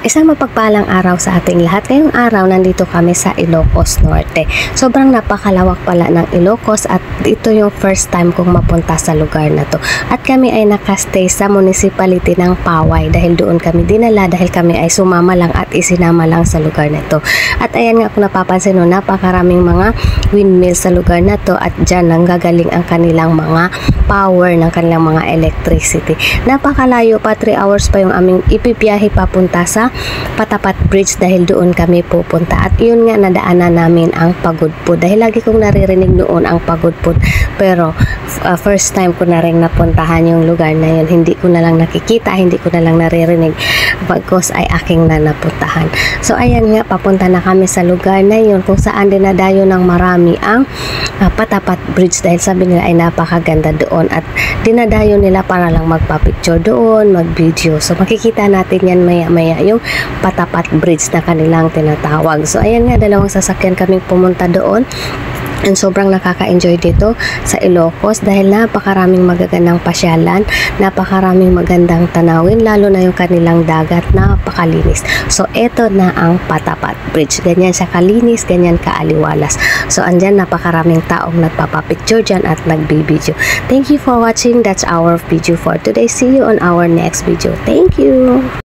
Isang mapagpalang araw sa ating lahat. Ngayong araw, nandito kami sa Ilocos Norte. Sobrang napakalawak pala ng Ilocos at ito yung first time kong mapunta sa lugar na to. At kami ay nakastay sa municipality ng Paway dahil doon kami dinala dahil kami ay sumama lang at isinama lang sa lugar na to. At ayan nga kung napapansin mo, napakaraming mga windmill sa lugar na to at dyan nanggagaling ang kanilang mga power ng kanilang mga electricity. Napakalayo pa, 3 hours pa yung aming ipipiyahe papunta sa Patapat Bridge dahil doon kami pupunta. At yun nga, nadaanan namin ang Pagudpud dahil lagi kong naririnig noon ang Pagudpud, pero first time ko na rin napuntahan yung lugar na yun. Hindi ko na lang nakikita, hindi ko na lang naririnig pagkos ay aking na napuntahan. So ayan nga, papunta na kami sa lugar na yun kung saan dinadayo ng marami ang Patapat Bridge dahil sabi nila ay napakaganda doon at dinadayo nila para lang magpa-picture doon, mag-video. So makikita natin yan maya-maya yung Patapat Bridge na kanilang tinatawag. So ayan nga, dalawang sasakyan kaming pumunta doon. And sobrang nakaka-enjoy dito sa Ilocos dahil napakaraming magagandang pasyalan, napakaraming magandang tanawin, lalo na yung kanilang dagat, napakalinis. So eto na ang Patapat Bridge. Ganyan siya kalinis, ganyan kaaliwalas. So andyan napakaraming taong nagpapapicture dyan at nagbibideo. Thank you for watching. That's our video for today. See you on our next video. Thank you!